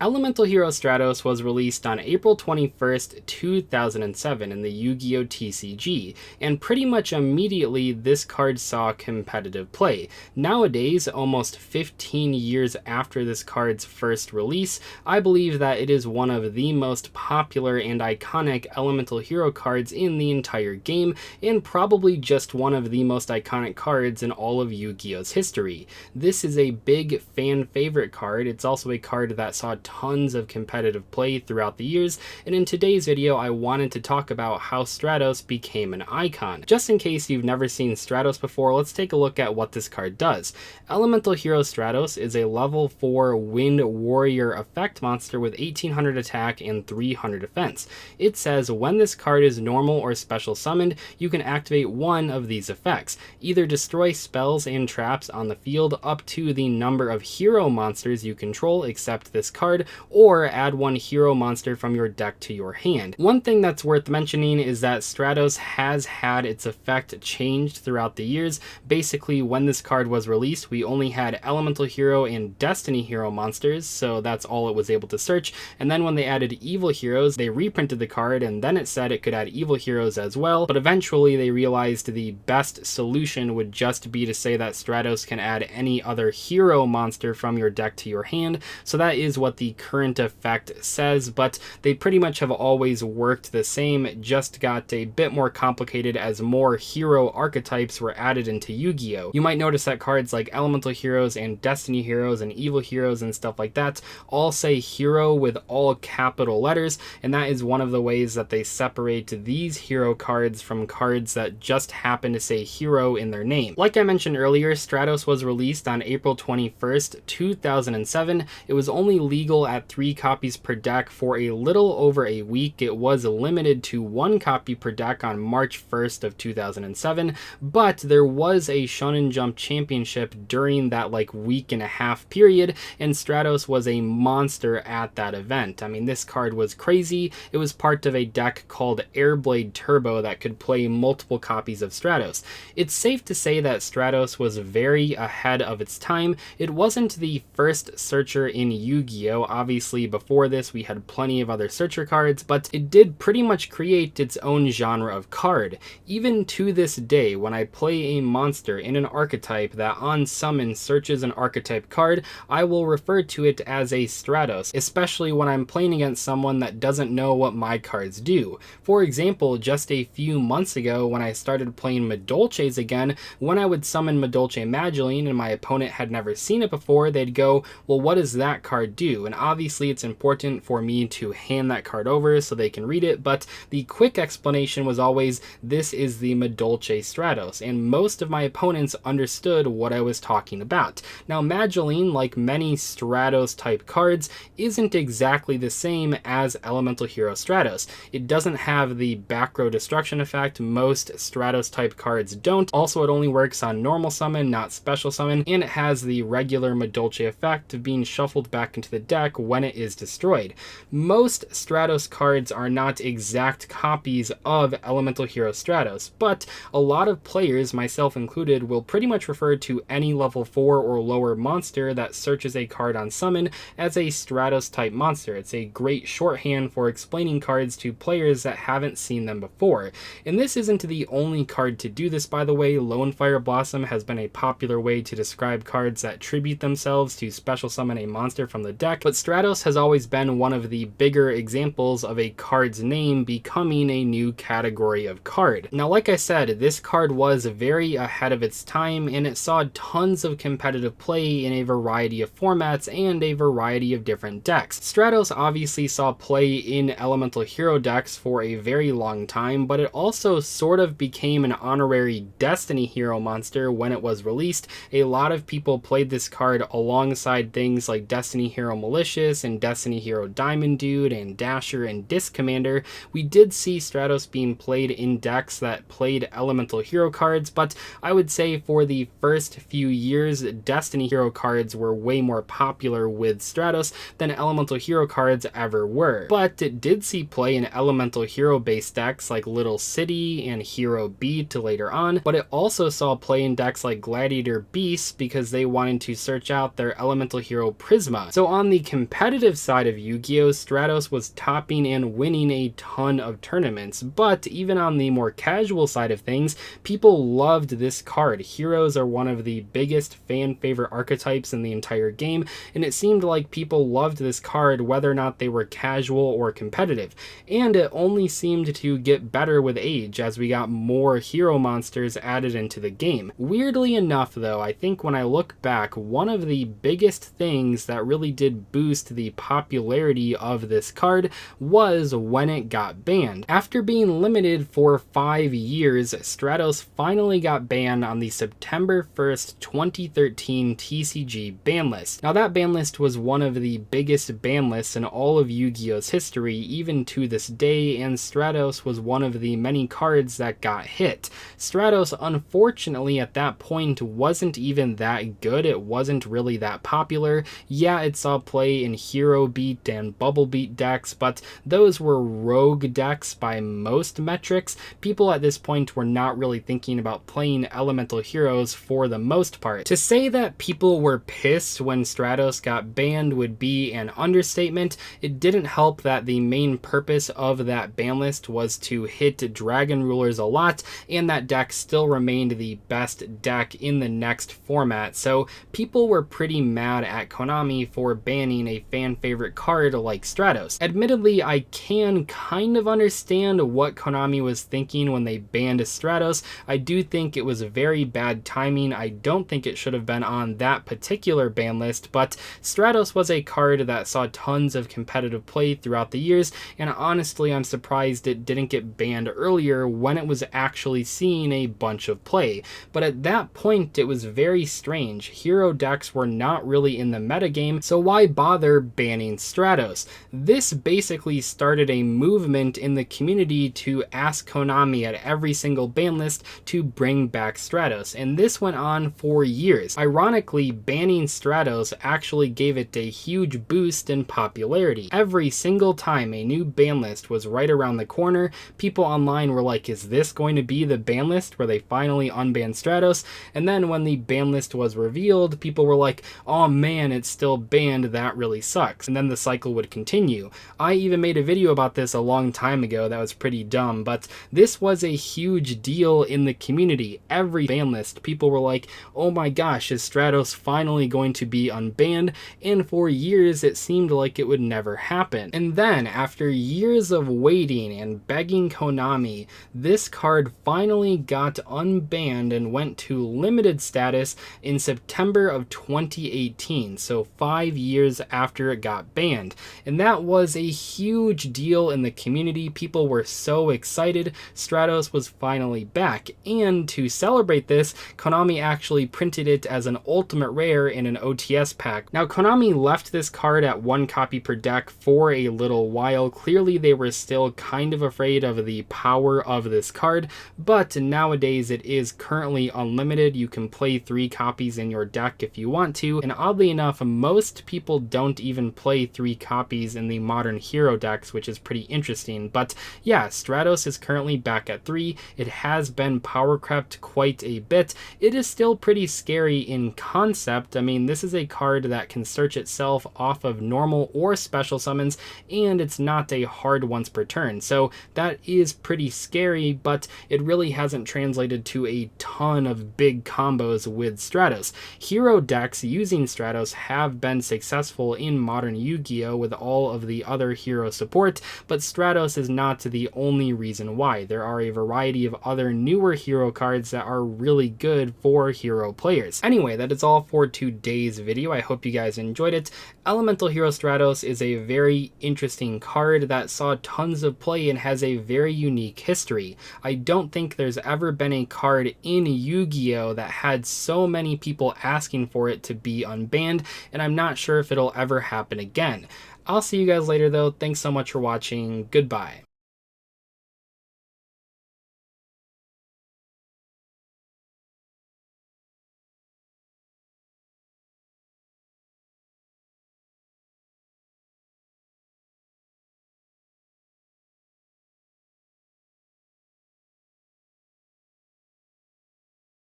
Elemental Hero Stratos was released on April 21st, 2007 in the Yu-Gi-Oh! TCG, and pretty much immediately this card saw competitive play. Nowadays, almost 15 years after this card's first release, I believe that it is one of the most popular and iconic Elemental Hero cards in the entire game, and probably just one of the most iconic cards in all of Yu-Gi-Oh's history. This is a big fan favorite card. It's also a card that saw tons of competitive play throughout the years, and in today's video I wanted to talk about how Stratos became an icon. Just in case you've never seen Stratos before, let's take a look at what this card does. Elemental Hero Stratos is a level 4 Wind Warrior effect monster with 1800 attack and 300 defense. It says when this card is normal or special summoned, you can activate one of these effects. Either destroy spells and traps on the field up to the number of hero monsters you control except this card, or add one hero monster from your deck to your hand. One thing that's worth mentioning is that Stratos has had its effect changed throughout the years. Basically, when this card was released, we only had Elemental Hero and Destiny Hero monsters, so that's all it was able to search. And then when they added Evil Heroes, they reprinted the card, and then it said it could add Evil Heroes as well, but eventually they realized the best solution would just be to say that Stratos can add any other hero monster from your deck to your hand, so that is what the current effect says, but they pretty much have always worked the same, just got a bit more complicated as more hero archetypes were added into Yu-Gi-Oh! You might notice that cards like Elemental Heroes and Destiny Heroes and Evil Heroes and stuff like that all say hero with all capital letters, and that is one of the ways that they separate these hero cards from cards that just happen to say hero in their name. Like I mentioned earlier, Stratos was released on April 21st, 2007. It was only legal at 3 copies per deck for a little over a week. It was limited to 1 copy per deck on March 1st of 2007, but there was a Shonen Jump Championship during that week and a half period, and Stratos was a monster at that event. I mean, this card was crazy. It was part of a deck called Airblade Turbo that could play multiple copies of Stratos. It's safe to say that Stratos was very ahead of its time. It wasn't the first searcher in Yu-Gi-Oh! Obviously, before this, we had plenty of other searcher cards, but it did pretty much create its own genre of card. Even to this day, when I play a monster in an archetype that on summon searches an archetype card, I will refer to it as a Stratos, especially when I'm playing against someone that doesn't know what my cards do. For example, just a few months ago, when I started playing Madolches again, when I would summon Madolche Mageline and my opponent had never seen it before, they'd go, well, what does that card do? And obviously it's important for me to hand that card over so they can read it, but the quick explanation was always, this is the Madolche Stratos, and most of my opponents understood what I was talking about. Now, Mageline, like many Stratos type cards, isn't exactly the same as Elemental Hero Stratos. It doesn't have the back row destruction effect. Most Stratos type cards don't. Also, it only works on normal summon, not special summon, and it has the regular Madolche effect of being shuffled back into the deck when it is destroyed. Most Stratos cards are not exact copies of Elemental Hero Stratos, but a lot of players, myself included, will pretty much refer to any level 4 or lower monster that searches a card on summon as a Stratos type monster. It's a great shorthand for explaining cards to players that haven't seen them before. And this isn't the only card to do this, by the way. Lone Fire Blossom has been a popular way to describe cards that tribute themselves to special summon a monster from the deck, but Stratos has always been one of the bigger examples of a card's name becoming a new category of card. Now, like I said, this card was very ahead of its time, and it saw tons of competitive play in a variety of formats and a variety of different decks. Stratos obviously saw play in Elemental Hero decks for a very long time, but it also sort of became an honorary Destiny Hero monster when it was released. A lot of people played this card alongside things like Destiny Hero Malicious and Destiny Hero Diamond Dude and Dasher and Disc Commander. We did see Stratos being played in decks that played Elemental Hero cards, but I would say for the first few years, Destiny Hero cards were way more popular with Stratos than Elemental Hero cards ever were. But it did see play in Elemental Hero based decks like Little City and Hero Beat later on, but it also saw play in decks like Gladiator Beasts because they wanted to search out their Elemental Hero Prisma. So on the competitive side of Yu-Gi-Oh!, Stratos was topping and winning a ton of tournaments, but even on the more casual side of things, people loved this card. Heroes are one of the biggest fan favorite archetypes in the entire game, and it seemed like people loved this card whether or not they were casual or competitive. And it only seemed to get better with age as we got more hero monsters added into the game. Weirdly enough though, I think when I look back, one of the biggest things that really did boost the popularity of this card was when it got banned. After being limited for 5 years, Stratos finally got banned on the September 1st, 2013 TCG ban list. Now that ban list was one of the biggest ban lists in all of Yu-Gi-Oh's history, even to this day, and Stratos was one of the many cards that got hit. Stratos, unfortunately, at that point wasn't even that good. It wasn't really that popular. Yeah, it saw play in Hero Beat and Bubble Beat decks, but those were rogue decks by most metrics. People at this point were not really thinking about playing elemental heroes for the most part. To say that people were pissed when Stratos got banned would be an understatement. It didn't help that the main purpose of that ban list was to hit Dragon Rulers a lot, and that deck still remained the best deck in the next format, so people were pretty mad at Konami for banning a fan favorite card like Stratos. Admittedly, I can kind of understand what Konami was thinking when they banned Stratos. I do think it was very bad timing. I don't think it should have been on that particular ban list, but Stratos was a card that saw tons of competitive play throughout the years, and honestly I'm surprised it didn't get banned earlier when it was actually seeing a bunch of play. But at that point it was very strange. Hero decks were not really in the metagame, so why bother banning Stratos? This basically started a movement in the community to ask Konami at every single ban list to bring back Stratos, and this went on for years. Ironically, banning Stratos actually gave it a huge boost in popularity. Every single time a new ban list was right around the corner, people online were like, is this going to be the ban list where they finally unbanned Stratos? And then when the ban list was revealed, people were like, oh man, it's still banned, that really sucks. And then the cycle would continue. I even made a video about this a long time ago that was pretty dumb, but this was a huge deal in the community. Every ban list, people were like, oh my gosh, is Stratos finally going to be unbanned? And for years it seemed like it would never happen. And then after years of waiting and begging Konami, this card finally got unbanned and went to limited status in September of 2018, so 5 years after it got banned. And that was a huge deal in the community. People were so excited. Stratos was finally back, and to celebrate this, Konami actually printed it as an ultimate rare in an OTS pack. Now Konami left this card at 1 copy per deck for a little while. Clearly they were still kind of afraid of the power of this card, but nowadays it is currently unlimited. You can play 3 copies in your deck if you want to, and oddly enough, most people don't even play 3 copies in the modern hero decks, which is pretty interesting. But yeah, Stratos is currently back at 3. It has been power crept quite a bit. It is still pretty scary in concept. I mean, this is a card that can search itself off of normal or special summons, and it's not a hard once per turn, so that is pretty scary, but it really hasn't translated to a ton of big combos with Stratos. Hero decks using Stratos have been successful in modern Yu-Gi-Oh! With all of the other hero support, but Stratos is not the only reason why. There are a variety of other newer hero cards that are really good for hero players. Anyway, that is all for today's video. I hope you guys enjoyed it. Elemental Hero Stratos is a very interesting card that saw tons of play and has a very unique history. I don't think there's ever been a card in Yu-Gi-Oh! That had so many people asking for it to be unbanned, and I'm not sure if it'll ever happen again. I'll see you guys later though. Thanks so much for watching. Goodbye.